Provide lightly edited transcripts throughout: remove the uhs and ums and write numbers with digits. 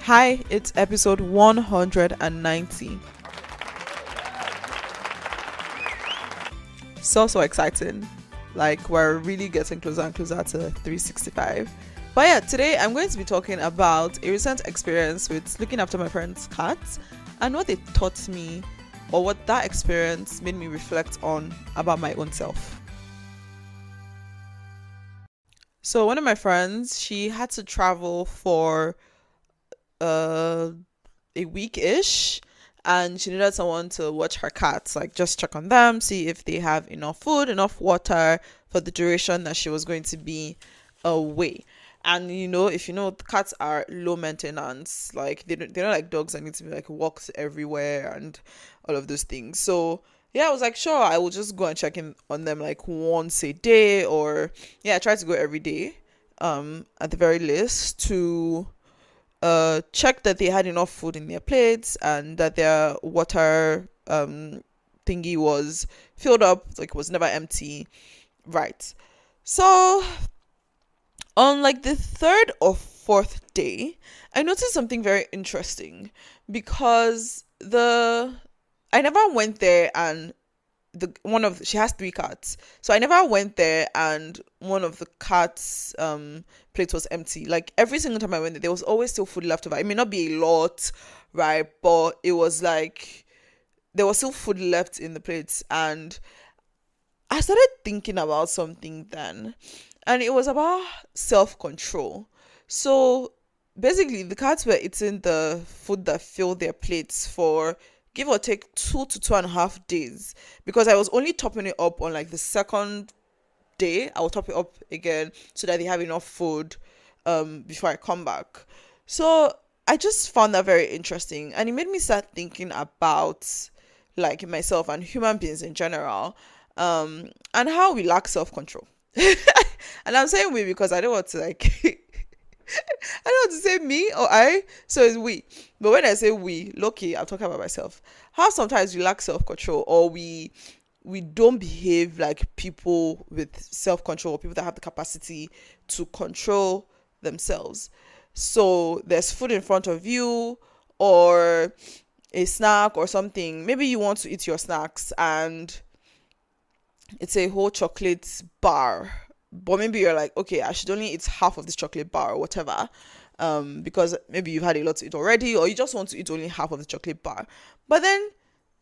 Hi, it's episode 190. So exciting. Like, we're really getting closer and closer to 365. But yeah, today I'm going to be talking about a recent experience with looking after my parents' cats and what they taught me, or what that experience made me reflect on about my own self. So one of my friends, she had to travel for uh a week-ish, and she needed someone to watch her cats, like just check on them, see if they have enough food, enough water for the duration that she was going to be away. And if the cats are low maintenance, like they're not like dogs that need to be like walked everywhere and all of those things. So yeah, I was like, sure, I will just go and check in on them like once a day, or yeah, I try to go every day, at the very least, to check that they had enough food in their plates and that their water thingy was filled up, like was never empty. Right. So on like the third or fourth day, I noticed something very interesting, because the I never went there and she has three cats, so I never went there and one of the cats plate was empty. Like every single time I went there was always still food left over. It may not be a lot, right, but it was like there was still food left in the plates. And I started thinking about something then, and it was about self-control. So basically the cats were eating the food that filled their plates for give or take 2 to 2.5 days, because I was only topping it up on like the second day. I will top it up again so that they have enough food before I come back. So I just found that very interesting, and it made me start thinking about like myself and human beings in general, and how we lack self-control. And I'm saying we because I don't want to like I don't want to say me or I, so it's we. But when I say we, lucky, I'm talking about myself. How sometimes we lack self-control, or we don't behave like people with self-control, or people that have the capacity to control themselves. So there's food in front of you, or a snack or something. Maybe you want to eat your snacks and it's a whole chocolate bar, but maybe you're like, okay, I should only eat half of this chocolate bar or whatever, because maybe you've had a lot to eat already, or you just want to eat only half of the chocolate bar. But then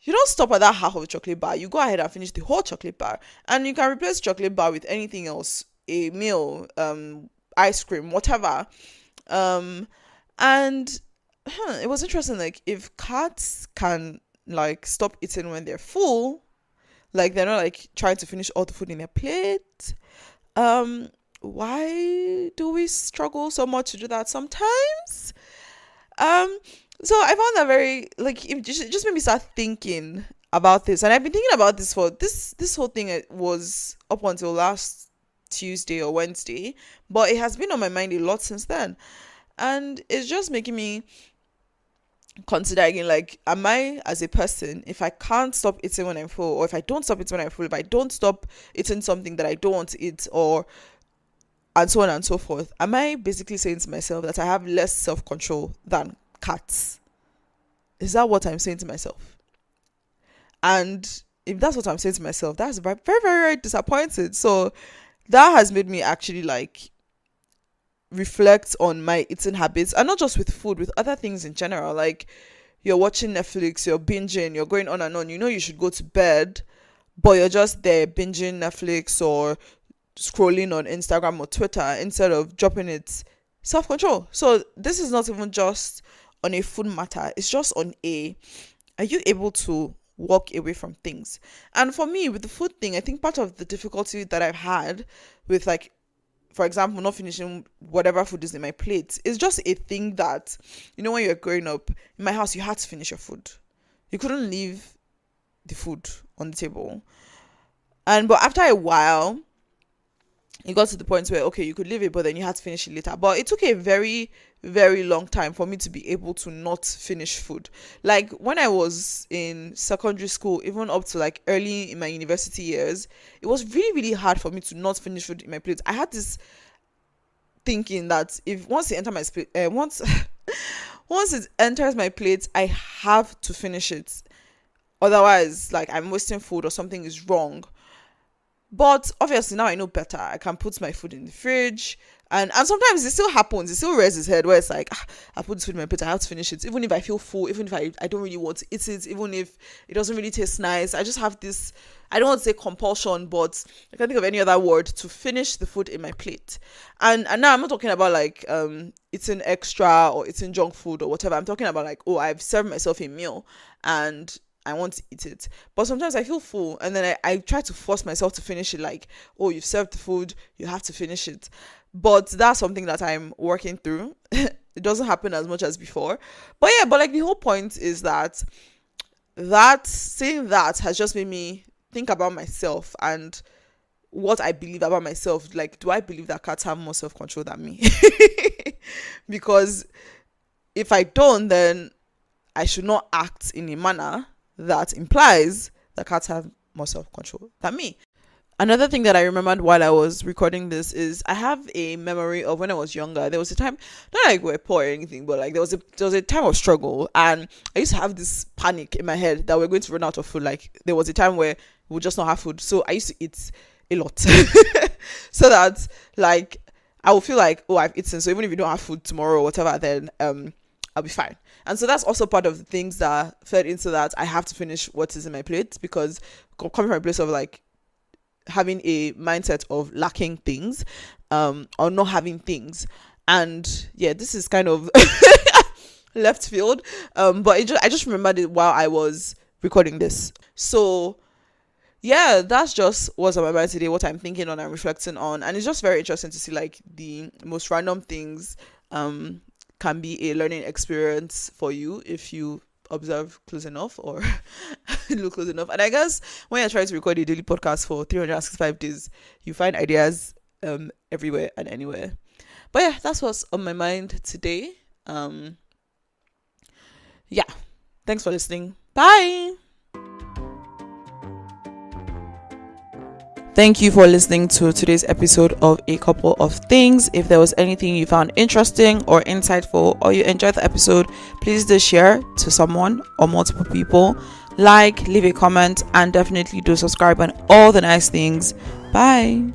you don't stop at that half of the chocolate bar. You go ahead and finish the whole chocolate bar, and you can replace chocolate bar with anything else, a meal, ice cream, whatever. And it was interesting, like if cats can like stop eating when they're full, like they're not like trying to finish all the food in their plate, why do we struggle so much to do that sometimes? So I found that very, like, it just made me start thinking about this, and I've been thinking about this for this whole thing. It was up until last Tuesday or Wednesday, but it has been on my mind a lot since then, and it's just making me consider again, like, am I as a person, if I can't stop eating when I'm full, or if I don't stop eating when I'm full, if I don't stop eating something that I don't want to eat, or and so on and so forth, am I basically saying to myself that I have less self-control than cats? Is that what I'm saying to myself? And if that's what I'm saying to myself, that's very, very, very disappointed. So that has made me actually like reflect on my eating habits, and not just with food, with other things in general. Like, you're watching Netflix, you're binging, you're going on and on, you should go to bed, but you're just there binging Netflix or scrolling on Instagram or Twitter instead of dropping it. Self-control. So this is not even just on a food matter, it's just on are you able to walk away from things? And for me, with the food thing, I think part of the difficulty that I've had with, like, for example, not finishing whatever food is in my plate, is just a thing that, when you're growing up, in my house, you had to finish your food. You couldn't leave the food on the table. But after a while, it got to the point where, okay, you could leave it, but then you had to finish it later. But it took a very, very long time for me to be able to not finish food. Like, when I was in secondary school, even up to like early in my university years, it was really, really hard for me to not finish food in my plate. I had this thinking that if once you enter my once once it enters my plate, I have to finish it. Otherwise, like, I'm wasting food or something is wrong. But obviously now I know better. I can put my food in the fridge, and sometimes it still happens. It still raises its head where it's like, I put this food in my plate, I have to finish it. Even if I feel full, even if I don't really want to eat it, even if it doesn't really taste nice. I just have this, I don't want to say compulsion, but I can't think of any other word to finish the food in my plate. And now I'm not talking about like eating extra or eating junk food or whatever. I'm talking about like, oh, I've served myself a meal and I want to eat it. But sometimes I feel full and then I try to force myself to finish it, like, oh, you've served the food, you have to finish it. But that's something that I'm working through. It doesn't happen as much as before. But yeah, but like the whole point is that saying that has just made me think about myself and what I believe about myself. Like, do I believe that cats have more self-control than me? Because if I don't, then I should not act in a manner that implies that cats have more self-control than me. Another thing that I remembered while I was recording this is I have a memory of when I was younger. There was a time, not like we're poor or anything, but like there was a time of struggle, and I used to have this panic in my head that we're going to run out of food. Like there was a time where we would just not have food, so I used to eat a lot, so that like I would feel like, oh, I've eaten, so even if you don't have food tomorrow or whatever, then I'll be fine. And so that's also part of the things that fed into that I have to finish what is in my plate, because coming from a place of like having a mindset of lacking things or not having things. And yeah, this is kind of left field, but I just remembered it while I was recording this. So yeah, that's just what's on my mind today, what I'm thinking on and reflecting on. And it's just very interesting to see like the most random things can be a learning experience for you if you observe close enough or look close enough. And I guess when you're trying to record a daily podcast for 365 days, you find ideas everywhere and anywhere. But yeah, that's what's on my mind today. Yeah, thanks for listening. Bye. Thank you for listening to today's episode of A Couple of Things. If there was anything you found interesting or insightful, or you enjoyed the episode, please do share to someone or multiple people. Like, leave a comment, and definitely do subscribe and all the nice things. Bye.